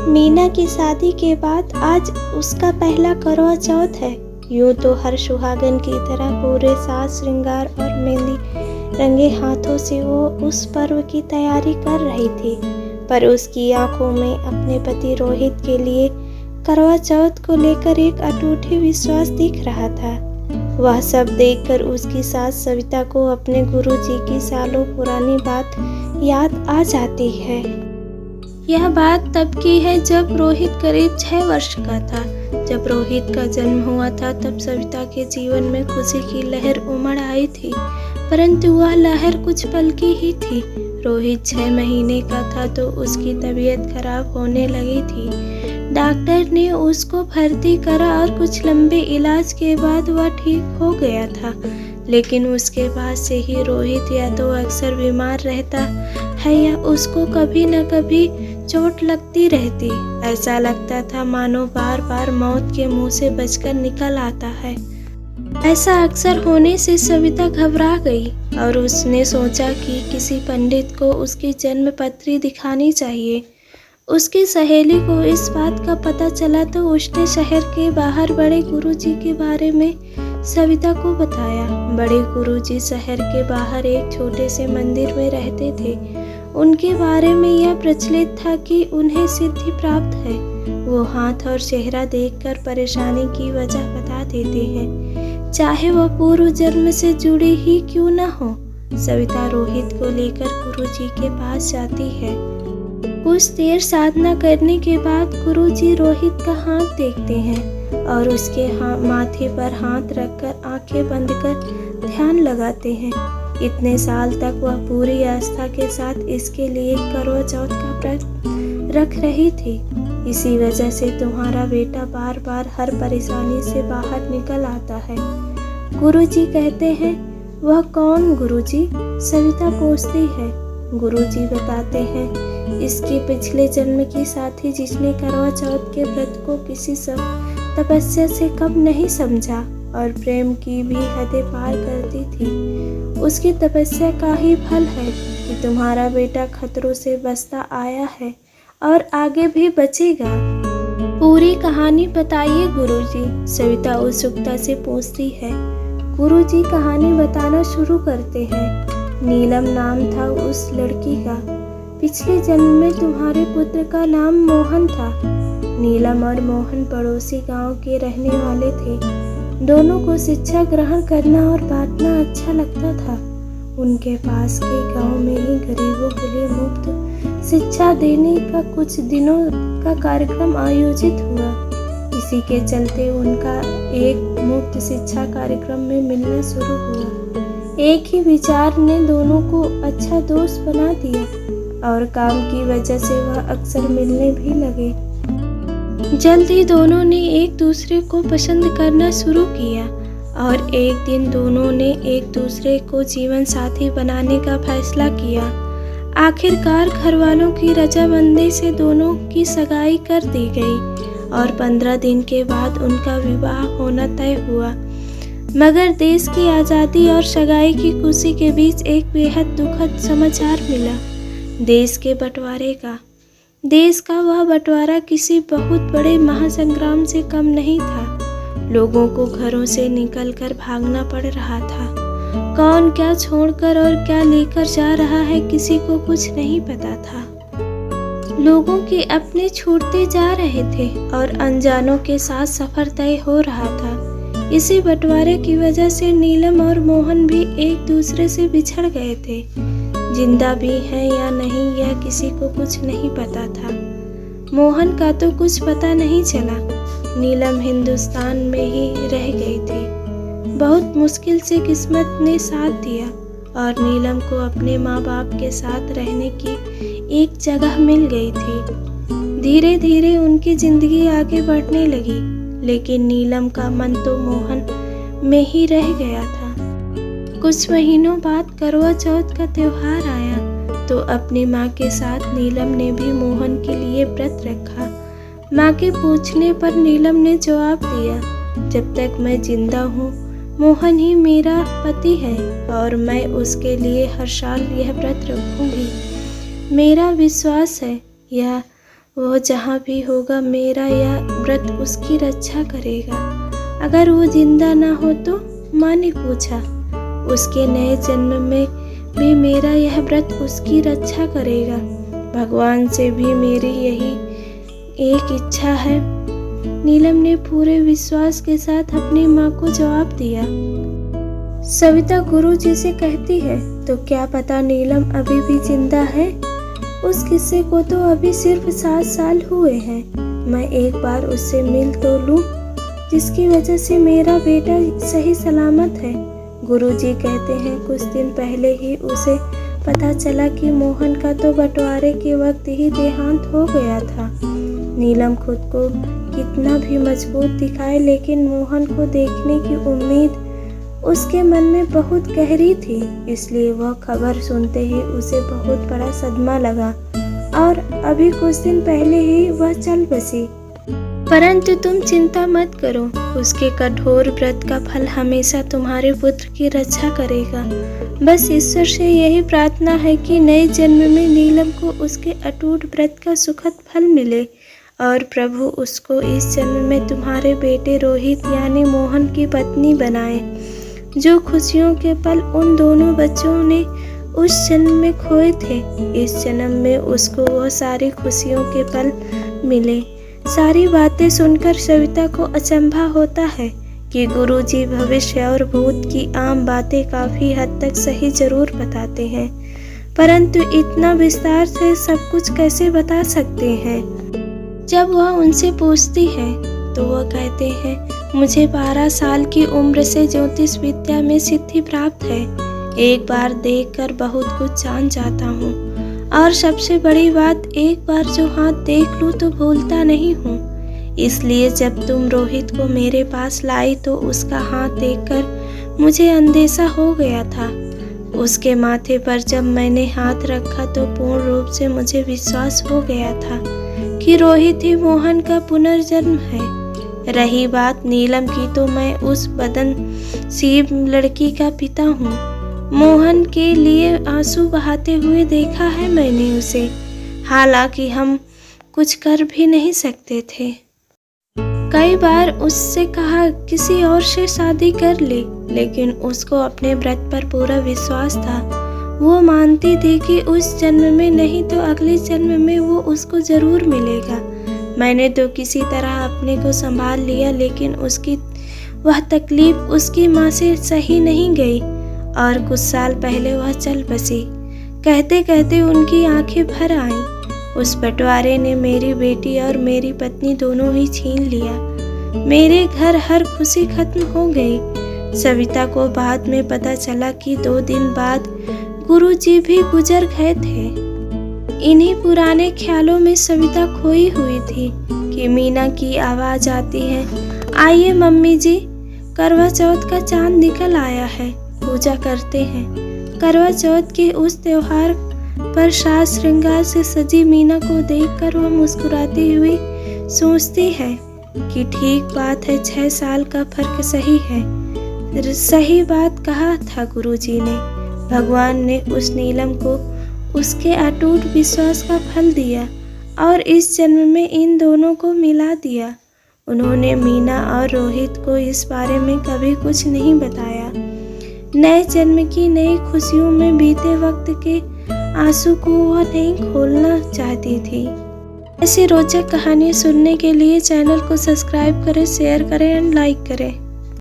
मीना की शादी के बाद आज उसका पहला करवा चौथ है। यूं तो हर सुहागन की तरह पूरे साज श्रृंगार और मेहंदी रंगे हाथों से वो उस पर्व की तैयारी कर रही थी, पर उसकी आंखों में अपने पति रोहित के लिए करवा चौथ को लेकर एक अटूट विश्वास दिख रहा था। वह सब देखकर उसकी सास सविता को अपने गुरुजी की सालों पुरानी बात याद आ जाती है। यह बात तब की है जब रोहित करीब 6 वर्ष का था। जब रोहित का जन्म हुआ था तब सविता के जीवन में खुशी की लहर उमड़ आई थी, परंतु वह लहर कुछ पल की ही थी। रोहित 6 महीने का था तो उसकी तबीयत खराब होने लगी थी। डॉक्टर ने उसको भर्ती करा और कुछ लंबे इलाज के बाद वह ठीक हो गया था, लेकिन उसके बाद से ही रोहित या तो अक्सर बीमार रहता है या उसको कभी न कभी चोट लगती रहती। ऐसा लगता था मानो बार बार मौत के मुंह से बचकर निकल आता है। ऐसा अक्सर होने से सविता घबरा गई और उसने सोचा कि किसी पंडित को उसकी जन्म पत्री दिखानी चाहिए। उसकी सहेली को इस बात का पता चला तो उसने शहर के बाहर बड़े गुरुजी के बारे में सविता को बताया। बड़े गुरुजी शहर के बाहर एक छोटे से मंदिर में रहते थे। उनके बारे में यह प्रचलित था कि उन्हें सिद्धि प्राप्त है। वो हाथ और चेहरा देखकर परेशानी की वजह बता देते हैं, चाहे वह पूर्व जन्म से जुड़ी ही क्यों न हो। सविता रोहित को लेकर गुरुजी के पास जाती है। कुछ देर साधना करने के बाद गुरुजी रोहित का हाथ देखते हैं और उसके माथे पर हाथ रखकर आंखें बंद कर ध्यान लगाते हैं। इतने साल तक वह पूरी आस्था के साथ इसके लिए करवा चौथ का व्रत रख रही थी। इसी वजह से तुम्हारा बेटा बार बार हर परेशानी से बाहर निकल आता है, गुरुजी कहते हैं। वह कौन गुरुजी? सविता पूछती है। गुरुजी बताते हैं, इसके पिछले जन्म की साथी जिसने करवा चौथ के व्रत को किसी तपस्या से कम नहीं समझा और प्रेम की भी हदें पार करती थी। उसकी तपस्या का ही फल है कि तुम्हारा बेटा खतरों से बचता आया है और आगे भी बचेगा। पूरी कहानी बताइए गुरुजी, सविता उत्सुकता से पूछती है। गुरुजी कहानी बताना शुरू करते हैं। नीलम नाम था उस लड़की का। पिछले जन्म में तुम्हारे पुत्र का नाम मोहन था। नीलम और मोहन पड़ोसी गांव के रहने वाले थे। दोनों को शिक्षा ग्रहण करना और बांटना अच्छा लगता था। उनके पास के गांव में ही गरीबों के लिए मुफ्त शिक्षा देने का कुछ दिनों का कार्यक्रम आयोजित हुआ। इसी के चलते उनका एक मुफ्त शिक्षा कार्यक्रम में मिलना शुरू हुआ। एक ही विचार ने दोनों को अच्छा दोस्त बना दिया और काम की वजह से वह अक्सर मिलने भी लगे। जल्द ही दोनों ने एक दूसरे को पसंद करना शुरू किया और एक दिन दोनों ने एक दूसरे को जीवन साथी बनाने का फैसला किया। आखिरकार घरवालों की रजामंदी से दोनों की सगाई कर दी गई और 15 दिन के बाद उनका विवाह होना तय हुआ। मगर देश की आज़ादी और सगाई की खुशी के बीच एक बेहद दुखद समाचार मिला, देश के बंटवारे का। देश का वह बंटवारा किसी बहुत बड़े महासंग्राम से कम नहीं था। लोगों को घरों से निकलकर भागना पड़ रहा था। कौन क्या छोड़कर और क्या लेकर जा रहा है किसी को कुछ नहीं पता था। लोगों के अपने छूटते जा रहे थे और अनजानों के साथ सफर तय हो रहा था। इसी बंटवारे की वजह से नीलम और मोहन भी एक दूसरे से बिछड़ गए थे। जिंदा भी हैं या नहीं यह किसी को कुछ नहीं पता था। मोहन का तो कुछ पता नहीं चला। नीलम हिंदुस्तान में ही रह गई थी। बहुत मुश्किल से किस्मत ने साथ दिया और नीलम को अपने माँ बाप के साथ रहने की एक जगह मिल गई थी। धीरे धीरे उनकी जिंदगी आगे बढ़ने लगी, लेकिन नीलम का मन तो मोहन में ही रह गया था। कुछ महीनों बाद करवा चौथ का त्योहार आया तो अपनी माँ के साथ नीलम ने भी मोहन के लिए व्रत रखा। माँ के पूछने पर नीलम ने जवाब दिया, जब तक मैं जिंदा हूँ मोहन ही मेरा पति है और मैं उसके लिए हर साल यह व्रत रखूंगी। मेरा विश्वास है यह वह जहाँ भी होगा मेरा यह व्रत उसकी रक्षा करेगा। अगर वो जिंदा ना हो तो? माँ ने पूछा। उसके नए जन्म में भी मेरा यह व्रत उसकी रक्षा करेगा। भगवान से भी मेरी यही एक इच्छा है। नीलम ने पूरे विश्वास के साथ अपनी माँ को जवाब दिया। सविता गुरुजी से कहती है, तो क्या पता नीलम अभी भी जिंदा है? उस किस्से को तो अभी सिर्फ 7 साल हुए हैं। मैं एक बार उससे मिल तो लूं, जिसकी वजह से मेरा बेटा सही सलामत है। गुरुजी कहते हैं कुछ दिन पहले ही उसे पता चला कि मोहन का तो बंटवारे के वक्त ही देहांत हो गया था। नीलम खुद को कितना भी मजबूत दिखाए, लेकिन मोहन को देखने की उम्मीद उसके मन में बहुत गहरी थी। इसलिए वह खबर सुनते ही उसे बहुत बड़ा सदमा लगा और अभी कुछ दिन पहले ही वह चल बसी। परंतु तुम चिंता मत करो, उसके कठोर व्रत का फल हमेशा तुम्हारे पुत्र की रक्षा करेगा। बस ईश्वर से यही प्रार्थना है कि नए जन्म में नीलम को उसके अटूट व्रत का सुखद फल मिले और प्रभु उसको इस जन्म में तुम्हारे बेटे रोहित यानी मोहन की पत्नी बनाए। जो खुशियों के पल उन दोनों बच्चों ने उस जन्म में खोए थे, इस जन्म में उसको वह सारी खुशियों के पल मिले। सारी बातें सुनकर सविता को अचंभा होता है कि गुरुजी भविष्य और भूत की आम बातें काफी हद तक सही जरूर बताते हैं, परंतु इतना विस्तार से सब कुछ कैसे बता सकते हैं? जब वह उनसे पूछती है तो वह कहते हैं, मुझे 12 साल की उम्र से ज्योतिष विद्या में सिद्धि प्राप्त है। एक बार देखकर बहुत कुछ जान जाता हूँ और सबसे बड़ी बात, एक बार जो हाथ देख लूँ तो भूलता नहीं हूँ। इसलिए जब तुम रोहित को मेरे पास लाई तो उसका हाथ देखकर मुझे अंदेशा हो गया था। उसके माथे पर जब मैंने हाथ रखा तो पूर्ण रूप से मुझे विश्वास हो गया था कि रोहित ही मोहन का पुनर्जन्म है। रही बात नीलम की, तो मैं उस बदनसीब लड़की का पिता हूँ। मोहन के लिए आंसू बहाते हुए देखा है मैंने उसे, हालांकि हम कुछ कर भी नहीं सकते थे। कई बार उससे कहा किसी और से शादी कर ले, लेकिन उसको अपने व्रत पर पूरा विश्वास था। वो मानती थी कि उस जन्म में नहीं तो अगले जन्म में वो उसको जरूर मिलेगा। मैंने तो किसी तरह अपने को संभाल लिया, लेकिन उसकी वह तकलीफ उसकी माँ से सही नहीं गई और कुछ साल पहले वह चल बसी। कहते कहते उनकी आंखें भर आईं। उस बंटवारे ने मेरी बेटी और मेरी पत्नी दोनों ही छीन लिया। मेरे घर हर खुशी खत्म हो गई। सविता को बाद में पता चला कि 2 दिन बाद गुरुजी भी गुजर गए थे। इन्हीं पुराने ख्यालों में सविता खोई हुई थी कि मीना की आवाज आती है, आइए मम्मी जी, करवा चौथ का चांद निकल आया है, पूजा करते हैं। करवा चौथ के उस त्योहार पर साज श्रृंगार से सजी मीना को देखकर वह मुस्कुराती हुई सोचती है कि ठीक बात है, 6 साल का फर्क सही है। सही बात कहा था गुरुजी ने। भगवान ने उस नीलम को उसके अटूट विश्वास का फल दिया और इस जन्म में इन दोनों को मिला दिया। उन्होंने मीना और रोहित को इस बारे में कभी कुछ नहीं बताया। नए जन्म की नई खुशियों में बीते वक्त के आंसू को वह नहीं खोलना चाहती थी। ऐसी रोचक कहानी सुनने के लिए चैनल को सब्सक्राइब करें, शेयर करें एंड लाइक करें।